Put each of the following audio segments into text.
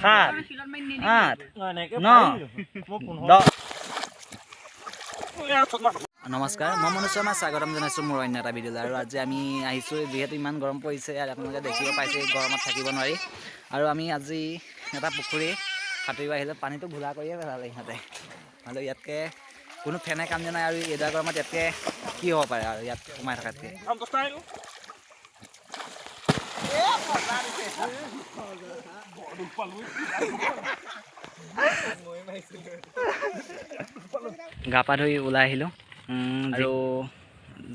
7 8 9 10 নমস্কাৰ মই মনোজ শৰ্মা স্বাগতম জনাইছোঁ মোৰ অন্য এটা ভিডিঅ'লৈ আৰু আজি আমি আহিছোঁ যিহেতু ইমান গৰম পৰিছে আৰু আপোনালোকে দেখিব পাইছে গৰমত থাকিব নোৱাৰি আৰু আমি আজি এটা পুখুৰী সাঁতুৰিব আহিলোঁ পানীটো ঘোলা কৰিয়ে পেলালে ইহঁতে আৰু ইয়াতকৈ কোনো ফেনে কাম দিয়া নাই আৰু এইডাল গৰমত ইয়াতকৈ কি হ'ব পাৰে আৰু ইয়াত সোমাই থকাতকৈ গা পা ধুই ওলাই আহিলোঁ আৰু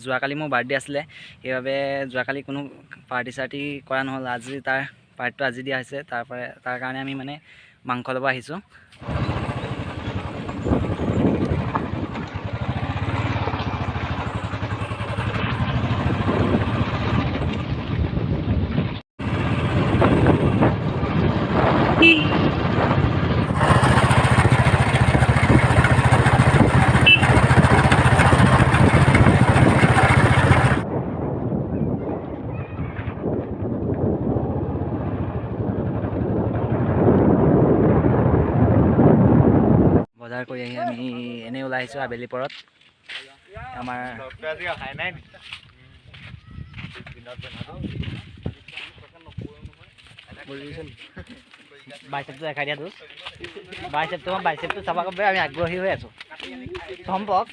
যোৱাকালি মোৰ বাৰ্থডে আছিলে সেইবাবে যোৱাকালি কোনো পাৰ্টি চাৰ্টি কৰা নহ'ল আজি তাৰ পাৰ্টিটো আজি দিয়া হৈছে তাৰ কাৰণে আমি মানে মাংস ল'ব আহিছোঁ বজাৰ কৰি আহি আমি এনেই ওলাই আহিছোঁ আবেলি পৰত আমাৰ বাইচেপটো দেখাই দিয়া তোৰ বাইচেপটো চাবা কবে আমি আগ্ৰহী হৈ আছোঁ সম্ভৱ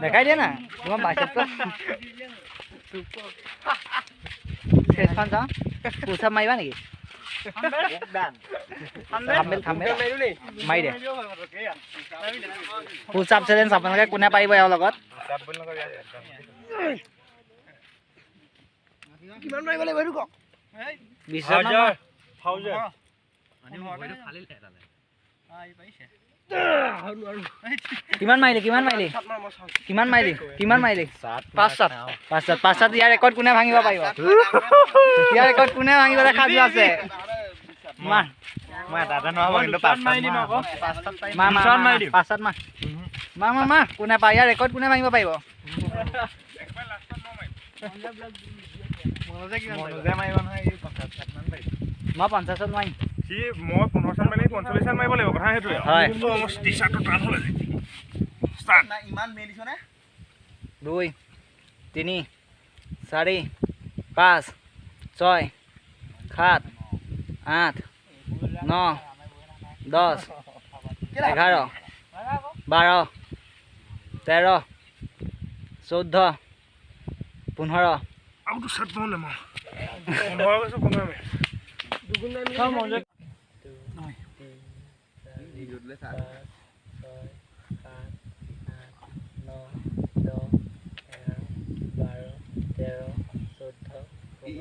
দেখাই দিয়া না তোমাৰ বাইচেপটো চেষ্টখন চাওঁ পুচাপ মাৰিবা নেকি মাৰি দে পুচাপ চেলেঞ্জ আপোনালোকে কোনে পাৰিব ইয়াৰ লগত কিমান মাৰিব লাগিব এইটো কওক কিমান মাৰিলি 5-7 ইয়াৰ ৰেকৰ্ড কোনে ভাঙিব পাৰিব ইয়াৰ ৰেকৰ্ড কোনে ভাঙিবলৈ সাজু আছে কোনে পায় ইয়াৰ ৰেকৰ্ড কোনে ভাঙিব পাৰিব মই 50 মাৰিম মই 15 চান মাৰি 45 চান মাৰিব লাগিব কথা সেইটোৱে হয় টি-শাৰ্টটো টান হ'লে ষ্টাৰ্ট ইমান মেলিছ নে 2 3 4 5 6 7 8 9 10 11 12 13 14 15 আউট শট নহলে মই 15 গৈছো 15 মে দুগুণ নাই মিলি মজা ইজুদলে সাত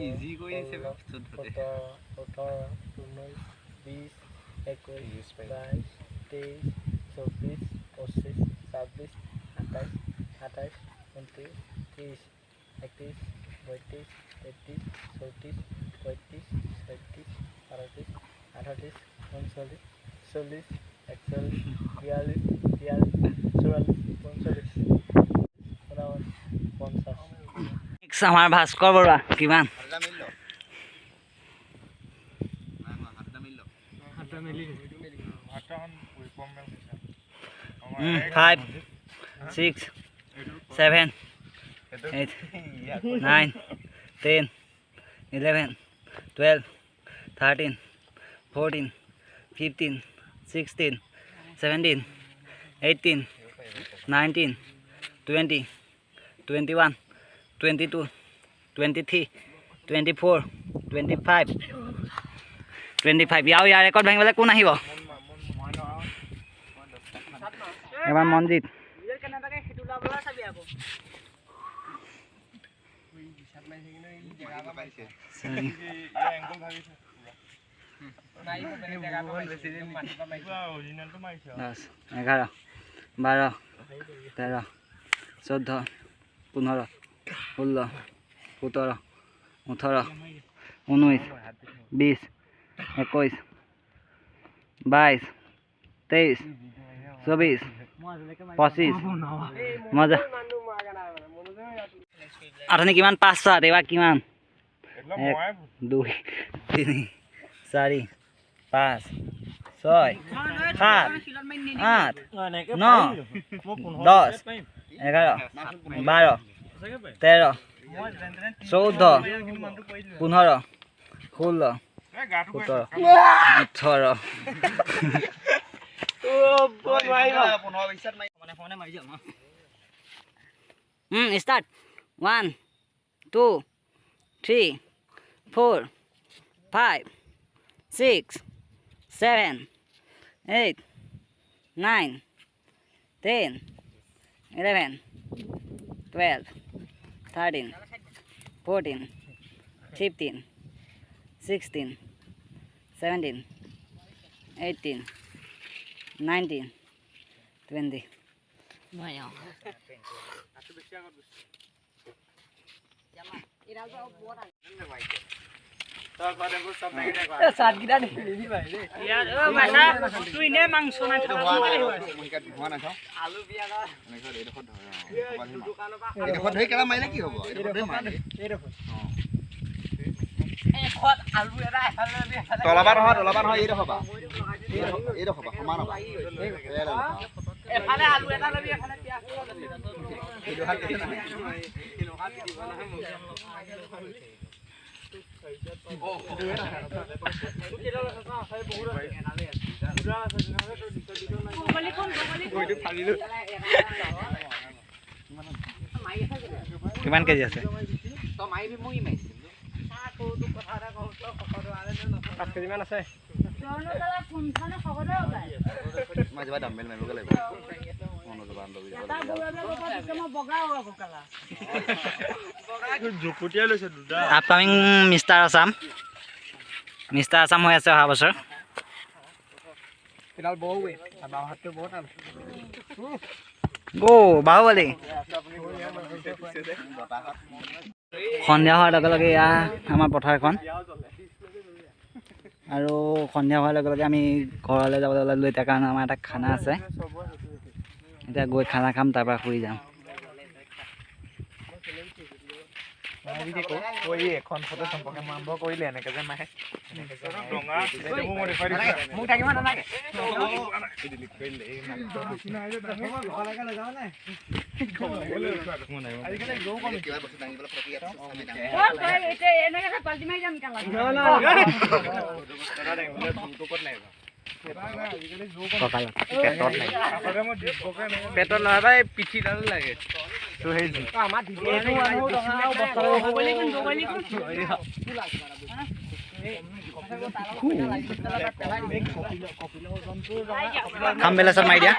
ইজি কই আছে 14 18 19 20 21 22 23 24 25 26 27 28 29 30 31 32 33 34 35 36 37 38 39 40 41 আমাৰ ভাস্কৰ বৰুৱা কিমান 5 6 7 8 9 10 11 12 13 14 15 16 17 18 19 20 21 22 23 24 25 25 ইয়াৰ ৰেকৰ্ড ভাঙিবলৈ কোন আহিব এবাৰ মনজিত এঘাৰ 12 13 14 15 16 17 18 19 20 21 22 23 24 25 মজা আঠনি কিমান 5-7 এবাৰ কিমান 1 2 3 4 5 6 7 8 9 10 11 12 13 14 15 16 17 18 start 1 2 3 4 5 6 7 8 9 10 11 12 13 14 15 16 17 18 19 20 তলাবাৰ নহয় এইটো হবা সমান হবা এফালে আলু এটা লবি এফালে পিয়াজ লবি কিমান কেজি আছে 5 কেজি মান আছে মই যাবা ডাম্বেল মাৰিবগে লাগিব জুকুটিয়া লৈছে দুটা আপকামিং মিষ্টাৰ আছাম হৈ আছে অহা বছৰ এডাল বউৱে বাহাতে বহুত আল বাহুবলী সন্ধিয়া হোৱাৰ লগে লগে এয়া আমাৰ পথাৰখন আৰু সন্ধিয়া হোৱাৰ লগে লগে আমি ঘৰলৈ যাবলৈ ওলালোঁ এতিয়া কাৰণ আমাৰ এটা খানা আছে এতিয়া গৈ খানা খাম তাৰপৰা শুই যাম এখন ফটো সম্পৰ্কে আৰম্ভ কৰিলে এনেকে যে মাহে মোক থাকিব নালাগে পেটত নহয় পিঠিডাল লাগে খাম বেলেচত মাৰি দিয়া